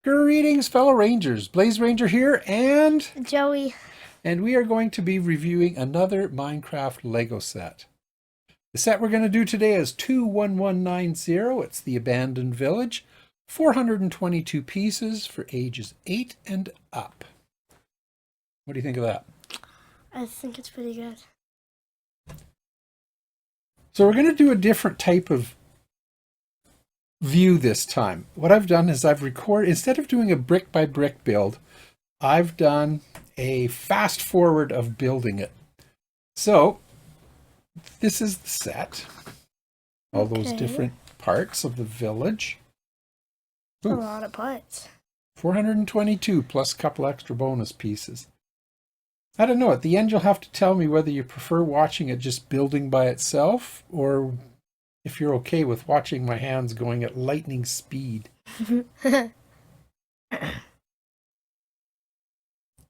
Greetings, fellow Rangers. Blaze Ranger here, and Joey. And we are going to be reviewing another Minecraft Lego set. The set we're going to do today is 21190. It's the Abandoned Village. 422 pieces for ages 8 and up. What do you think of that? I think it's pretty good. So we're going to do a different type of view this time. What I've done is I've recorded, instead of doing a brick by brick build, I've done a fast forward of building it. So this is the set. All those different parts of the village. Ooh. A lot of parts. 422 plus a couple extra bonus pieces. I don't know. At the end, you'll have to tell me whether you prefer watching it just building by itself, or if you're okay with watching my hands going at lightning speed. I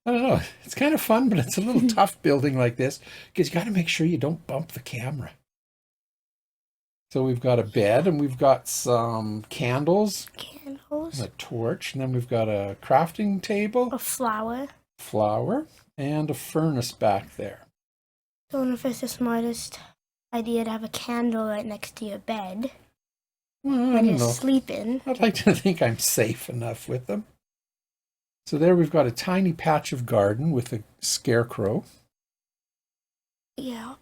don't know. It's kind of fun, but it's a little tough building like this because you got to make sure you don't bump the camera. So we've got a bed and we've got some candles. And a torch. And then we've got a crafting table. A flower. And a furnace back there. I don't know if it's the smartest idea to have a candle right next to your bed. Well, when you're sleeping. I'd like to think I'm safe enough with them. So there we've got a tiny patch of garden with a scarecrow. Yeah.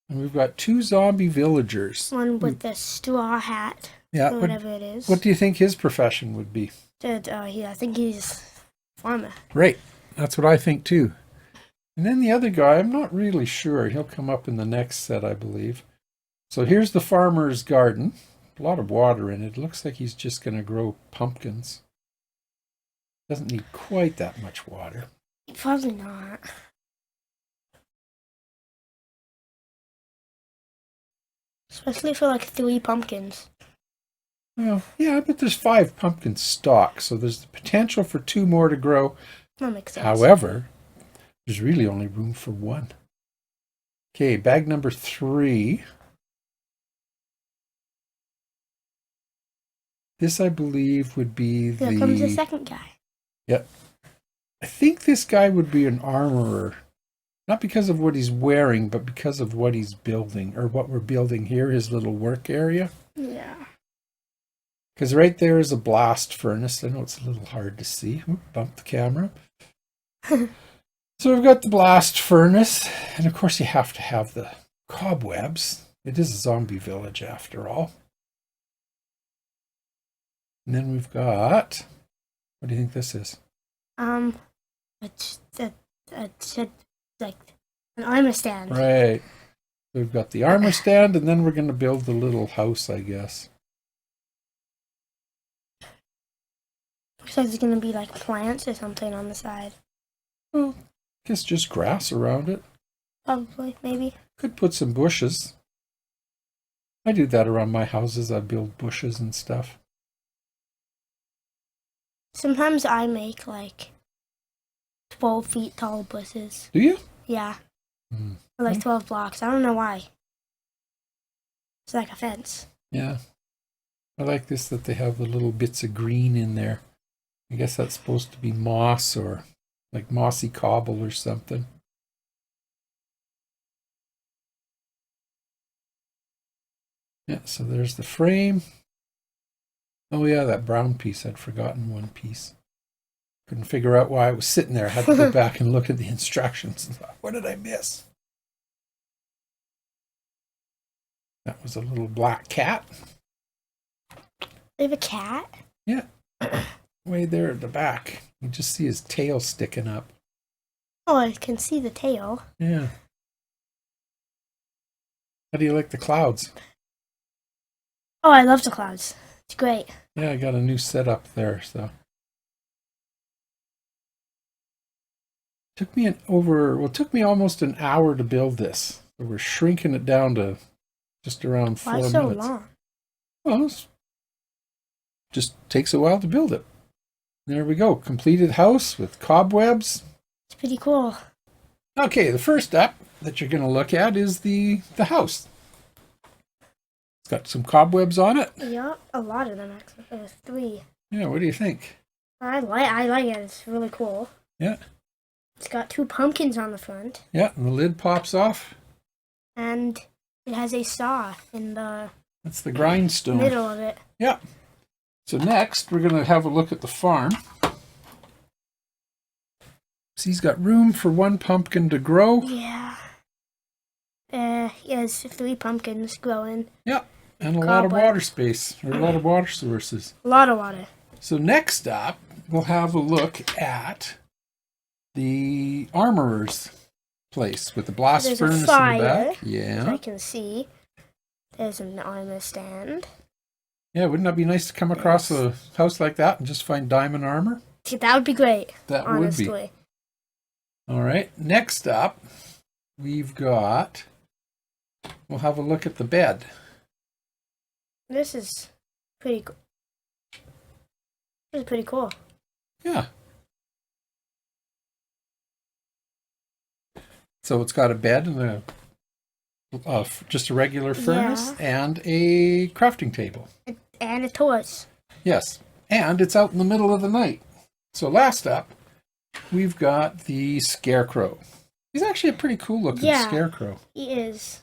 And we've got two zombie villagers. One with the straw hat. Yeah. Or whatever it is. What do you think his profession would be? I think he's farmer. Right. That's what I think too. And then the other guy, I'm not really sure. He'll come up in the next set, I believe. So here's the farmer's garden. A lot of water in it. It looks like he's just going to grow pumpkins. Doesn't need quite that much water. Probably not. Especially for like 3 pumpkins. Well, yeah, but there's 5 pumpkin stalks, so there's the potential for 2 more to grow. That makes sense. However, there's really only room for 1. Okay, bag number 3. This, I believe, would be Here comes the second guy. Yep. I think this guy would be an armorer. Not because of what he's wearing, but because of what he's building, or what we're building here, his little work area. Yeah. Because right there is a blast furnace. I know it's a little hard to see. Ooh, bump the camera. So we've got the blast furnace. And of course you have to have the cobwebs. It is a zombie village after all. And then we've got... What do you think this is? It's like an armor stand. Right. So we've got the armor stand, and then we're going to build the little house, I guess. Looks like there's going to be like plants or something on the side. Well, I guess just grass around it. Probably, maybe. Could put some bushes. I do that around my houses. I build bushes and stuff. Sometimes I make like 12 feet tall bushes. Do you? Yeah. Or like 12 blocks. I don't know why. It's like a fence. Yeah. I like this that they have the little bits of green in there. I guess that's supposed to be moss or like mossy cobble or something. Yeah, so there's the frame. Oh yeah, that brown piece. I'd forgotten one piece. Couldn't figure out why it was sitting there. I had to go back and look at the instructions and thought, what did I miss? That was a little black cat. They have a cat? Yeah. Way there at the back. You just see his tail sticking up. Oh, I can see the tail. Yeah. How do you like the clouds? Oh, I love the clouds. It's great. Yeah, I got a new setup there, so. Took me almost an hour to build this. So we're shrinking it down to just around 4 minutes. Why so long? Well, it just takes a while to build it. There we go. Completed house with cobwebs. It's pretty cool. Okay, the first step that you're going to look at is the house. It's got some cobwebs on it. Yeah, a lot of them actually. There's 3. Yeah, what do you think? I like it. It's really cool. Yeah. It's got 2 pumpkins on the front, Yeah, and the lid pops off. and it has a saw in the That's the grindstone. middle of it. Yeah. So next, we're going to have a look at the farm. So he's got room for 1 pumpkin to grow. Yeah. He has 3 pumpkins growing. Yeah, and a lot of water space, or a lot of water sources. A lot of water. So next up, we'll have a look at the armorer's place with the blast There's furnace a fire, in the back. So I Yeah. can see. There's an armor stand. Yeah, wouldn't that be nice to come across a house like that and just find diamond armor? That would be great. That honestly. would be. All right, next up, we've got, we'll have a look at the bed. This is pretty cool. This is pretty cool. Yeah. So it's got a bed and just a regular furnace and a crafting table. And a torch. Yes, and it's out in the middle of the night. So last up, we've got the scarecrow. He's actually a pretty cool looking scarecrow. He is.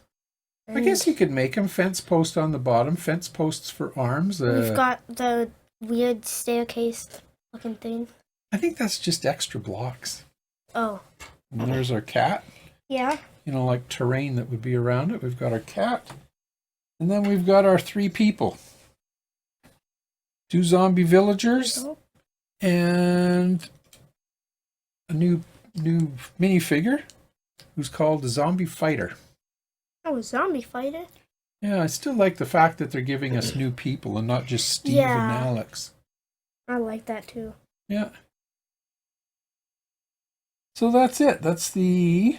I guess you could make him fence post on the bottom, fence posts for arms. We've got the weird staircase looking thing. I think that's just extra blocks. Oh. And there's our cat. Yeah. You know, like terrain that would be around it. We've got our cat. And then we've got our 3 people. 2 zombie villagers. And a new minifigure who's called the Zombie Fighter. Oh, a zombie fighter? Yeah, I still like the fact that they're giving us new people and not just Steve and Alex. I like that too. Yeah. So that's it. That's the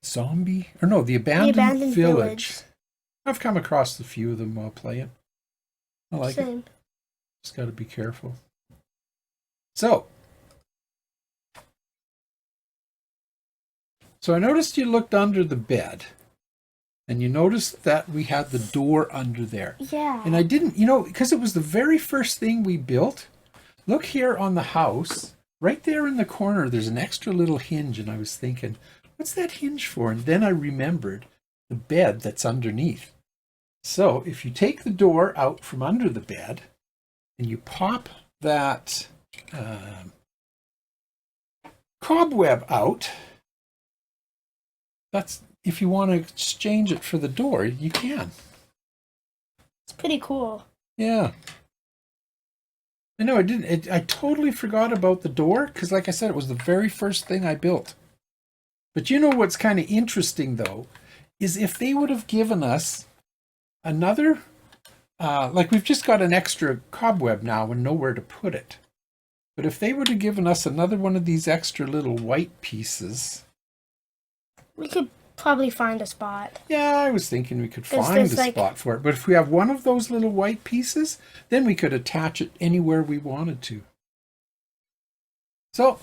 the abandoned village. I've come across a few of them while playing. I like it. Just got to be careful. So I noticed you looked under the bed, and you noticed that we had the door under there. Yeah. And I didn't, because it was the very first thing we built. Look here on the house, right there in the corner, there's an extra little hinge, and I was thinking, what's that hinge for? And then I remembered the bed that's underneath. So if you take the door out from under the bed, and you pop that cobweb out, that's, if you want to exchange it for the door, you can. It's pretty cool. Yeah. I know, I totally forgot about the door, because like I said, it was the very first thing I built. But you know what's kind of interesting, though, is if they would have given us another, like we've just got an extra cobweb now and nowhere to put it. But if they would have given us another one of these extra little white pieces, we could probably find a spot. Yeah, I was thinking we could find a spot for it. But if we have one of those little white pieces, then we could attach it anywhere we wanted to. So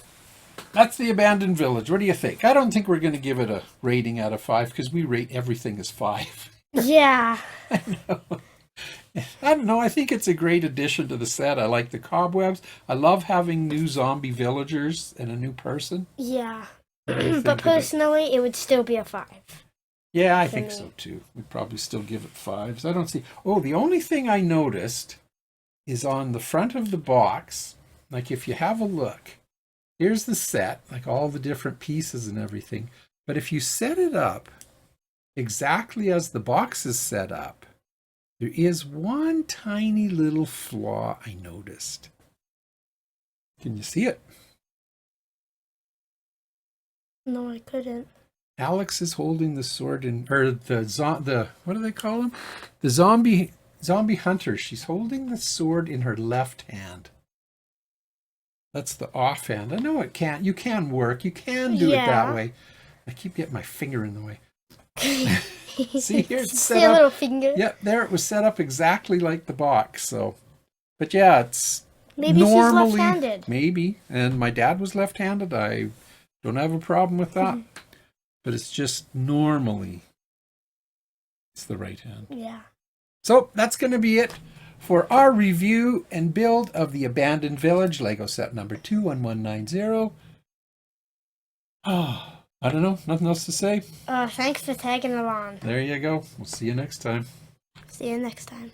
that's the abandoned village. What do you think? I don't think we're going to give it a rating out of 5 because we rate everything as 5. Yeah. I don't know. I think it's a great addition to the set. I like the cobwebs. I love having new zombie villagers and a new person. Yeah. But personally, it would still be a 5. Yeah, I think so too. We'd probably still give it 5s. I don't see. Oh, the only thing I noticed is on the front of the box, like if you have a look, here's the set, like all the different pieces and everything. But if you set it up exactly as the box is set up, there is one tiny little flaw I noticed. Can you see it? No, I couldn't. Alex is holding the sword or the what do they call him? The zombie hunter. She's holding the sword in her left hand. That's the offhand. I know it can't. You can work. You can do it that way. I keep getting my finger in the way. See here, it's set up. Little finger. Yeah, there it was set up exactly like the box. So, but yeah, it's maybe normally, she's left-handed. Maybe, and my dad was left-handed. I don't have a problem with that. But it's just normally it's the right hand. Yeah. So that's going to be it for our review and build of the Abandoned Village Lego set number 21190. Oh, I don't know. Nothing else to say? Thanks for tagging along. There you go. We'll see you next time. See you next time.